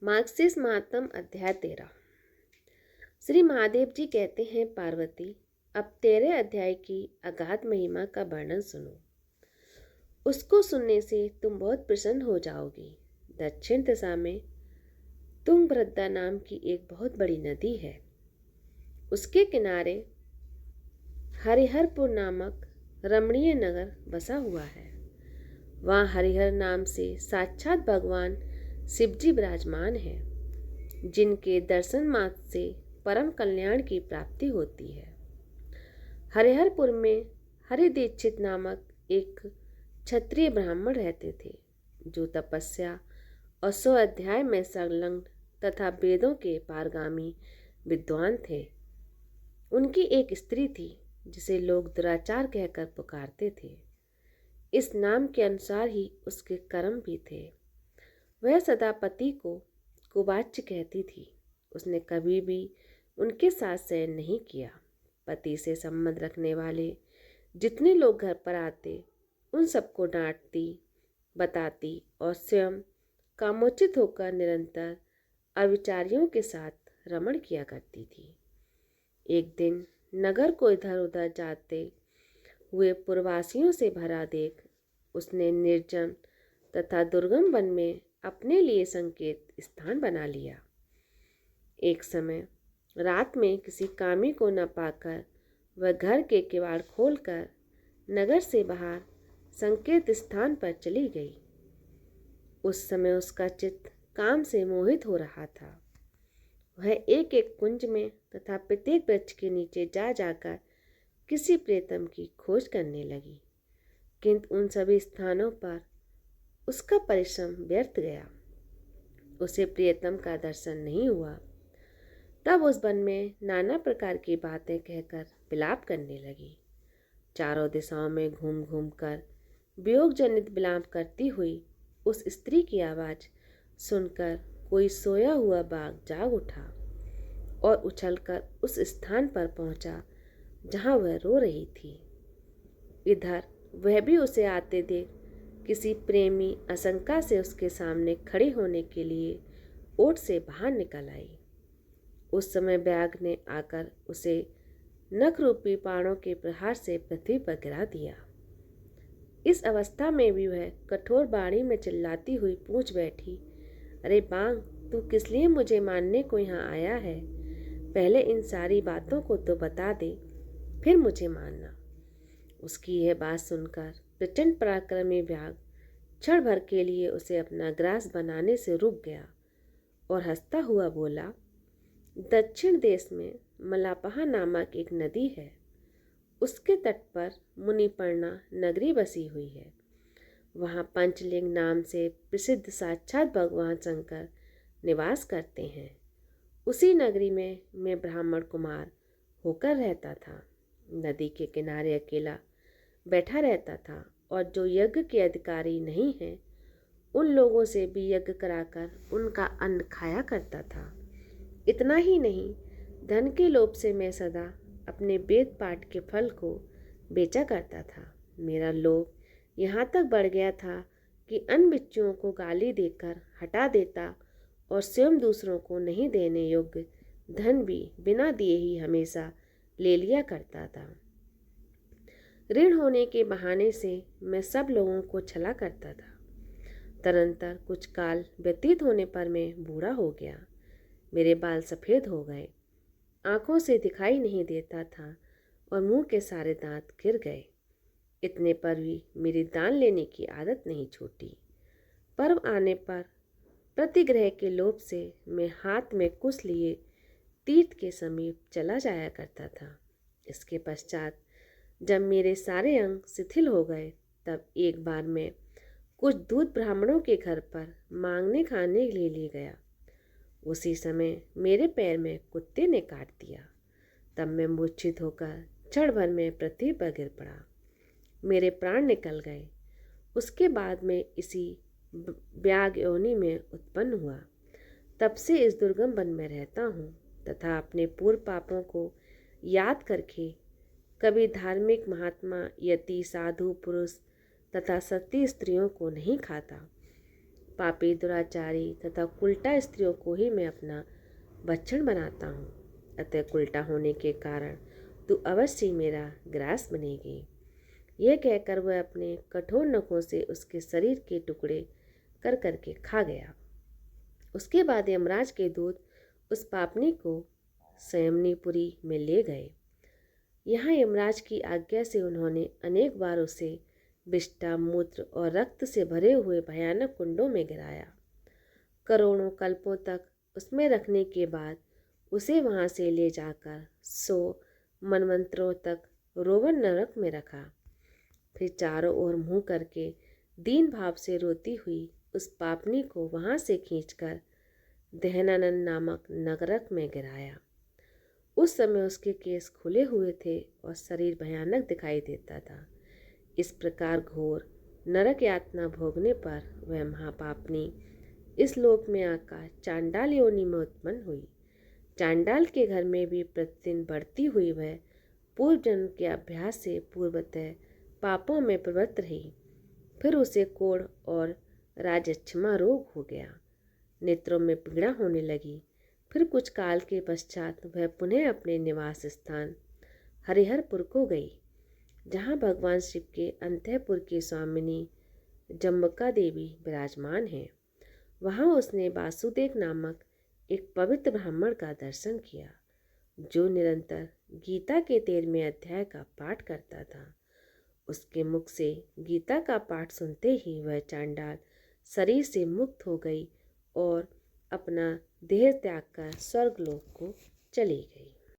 Marxist महात्म अध्याय 13। श्री महादेव जी कहते हैं, पार्वती अब 13 अध्याय की अगाध महिमा का वर्णन सुनो। उसको सुनने से तुम बहुत प्रसन्न हो जाओगी। दक्षिण दिशा में तुंगभद्रा नाम की एक बहुत बड़ी नदी है। उसके किनारे हरिहरपुर नामक रमणीय नगर बसा हुआ है। वहाँ हरिहर नाम से साक्षात भगवान शिवजी विराजमान है, जिनके दर्शन मात्र से परम कल्याण की प्राप्ति होती है। हरिहरपुर में हरिदीक्षित नामक एक क्षत्रिय ब्राह्मण रहते थे, जो तपस्या और 100 अध्याय में संलग्न तथा वेदों के पारगामी विद्वान थे। उनकी एक स्त्री थी, जिसे लोग दुराचार कहकर पुकारते थे। इस नाम के अनुसार ही उसके कर्म भी थे। वह सदा पति को कुवाच्य कहती थी। उसने कभी भी उनके साथ शयन नहीं किया। पति से संबंध रखने वाले जितने लोग घर पर आते, उन सबको डांटती, बताती और स्वयं कामोचित होकर निरंतर अविचारियों के साथ रमण किया करती थी। एक दिन नगर को इधर उधर जाते हुए पुरवासियों से भरा देख उसने निर्जन तथा दुर्गम वन में अपने लिए संकेत स्थान बना लिया। एक समय रात में किसी कामी को न पाकर वह घर के किवाड़ खोलकर नगर से बाहर संकेत स्थान पर चली गई। उस समय उसका चित्त काम से मोहित हो रहा था। वह एक एक कुंज में तथा प्रत्येक वृक्ष के नीचे जा जाकर किसी प्रेतम की खोज करने लगी, किंतु उन सभी स्थानों पर उसका परिश्रम व्यर्थ गया। उसे प्रियतम का दर्शन नहीं हुआ। तब उस वन में नाना प्रकार की बातें कहकर विलाप करने लगी। चारों दिशाओं में घूम घूम कर वियोग जनित विलाप करती हुई उस स्त्री की आवाज़ सुनकर कोई सोया हुआ बाघ जाग उठा और उछलकर उस स्थान पर पहुंचा जहां वह रो रही थी। इधर वह भी उसे आते देख किसी प्रेमी आशंका से उसके सामने खड़ी होने के लिए ओट से बाहर निकल आई। उस समय व्याघ ने आकर उसे नख रूपी बाणों के प्रहार से पृथ्वी पर गिरा दिया। इस अवस्था में भी वह कठोर बाणी में चिल्लाती हुई पूछ बैठी, अरे बाघ, तू किस लिए मुझे मारने को यहाँ आया है? पहले इन सारी बातों को तो बता दे, फिर मुझे मारना। उसकी यह बात सुनकर प्रचंड पराक्रमी व्याघ क्षण भर के लिए उसे अपना ग्रास बनाने से रुक गया और हंसता हुआ बोला, दक्षिण देश में मलापहा नामक एक नदी है। उसके तट पर मुनिपर्णा नगरी बसी हुई है। वहाँ पंचलिंग नाम से प्रसिद्ध साक्षात भगवान शंकर निवास करते हैं। उसी नगरी में मैं ब्राह्मण कुमार होकर रहता था। नदी के किनारे अकेला बैठा रहता था और जो यज्ञ के अधिकारी नहीं हैं, उन लोगों से भी यज्ञ कराकर उनका अन्न खाया करता था। इतना ही नहीं, धन के लोभ से मैं सदा अपने वेद पाठ के फल को बेचा करता था। मेरा लोभ यहाँ तक बढ़ गया था कि अन्य बिच्चुओं को गाली देकर हटा देता और स्वयं दूसरों को नहीं देने योग्य धन भी बिना दिए ही हमेशा ले लिया करता था। ऋण होने के बहाने से मैं सब लोगों को छला करता था। तदनंतर कुछ काल व्यतीत होने पर मैं बूढ़ा हो गया। मेरे बाल सफ़ेद हो गए, आँखों से दिखाई नहीं देता था और मुंह के सारे दांत गिर गए। इतने पर भी मेरी दान लेने की आदत नहीं छूटी। पर्व आने पर प्रतिग्रह के लोभ से मैं हाथ में कुश लिए तीर्थ के समीप चला जाया करता था। इसके पश्चात जब मेरे सारे अंग शिथिल हो गए, तब एक बार मैं कुछ दूध ब्राह्मणों के घर पर मांगने खाने के लिए ले गया। उसी समय मेरे पैर में कुत्ते ने काट दिया। तब मैं मूर्छित होकर क्षण भर में पृथ्वी पर गिर पड़ा। मेरे प्राण निकल गए। उसके बाद मैं इसी व्याघ योनि में उत्पन्न हुआ। तब से इस दुर्गम वन में रहता हूँ तथा अपने पूर्व पापों को याद करके कभी धार्मिक महात्मा, यति, साधु पुरुष तथा सती स्त्रियों को नहीं खाता। पापी, दुराचारी तथा कुल्टा स्त्रियों को ही मैं अपना भक्षण बनाता हूँ। अतः कुल्टा होने के कारण तू अवश्य मेरा ग्रास बनेगी। यह कहकर वह अपने कठोर नखों से उसके शरीर के टुकड़े कर करके खा गया। उसके बाद यमराज के दूत उस पापनी को संयमनीपुरी में ले गए। यहाँ यमराज की आज्ञा से उन्होंने अनेक बार उसे विष्ठा, मूत्र और रक्त से भरे हुए भयानक कुंडों में गिराया। करोड़ों कल्पों तक उसमें रखने के बाद उसे वहाँ से ले जाकर 100 मनवंतरों तक रोवन नरक में रखा। फिर चारों ओर मुँह करके दीन भाव से रोती हुई उस पापनी को वहाँ से खींचकर दहनानंद नामक नरक में गिराया। उस समय उसके केस खुले हुए थे और शरीर भयानक दिखाई देता था। इस प्रकार घोर नरक यातना भोगने पर वह महापापनी इस लोक में आकर चांडाल योनि में उत्पन्न हुई। चांडाल के घर में भी प्रतिदिन बढ़ती हुई वह पूर्व जन्म के अभ्यास से पूर्वतः पापों में प्रवृत्त रही। फिर उसे कोढ़ और राजच्छमा रोग हो गया। नेत्रों में पीड़ा होने लगी। फिर कुछ काल के पश्चात वह पुनः अपने निवास स्थान हरिहरपुर को गई, जहाँ भगवान शिव के अंतःपुर की स्वामिनी जम्बिका देवी विराजमान है। वहाँ उसने वासुदेव नामक एक पवित्र ब्राह्मण का दर्शन किया, जो निरंतर गीता के 13वें अध्याय का पाठ करता था। उसके मुख से गीता का पाठ सुनते ही वह चांडाल शरीर से मुक्त हो गई और अपना देह त्याग कर स्वर्गलोक को चली गई।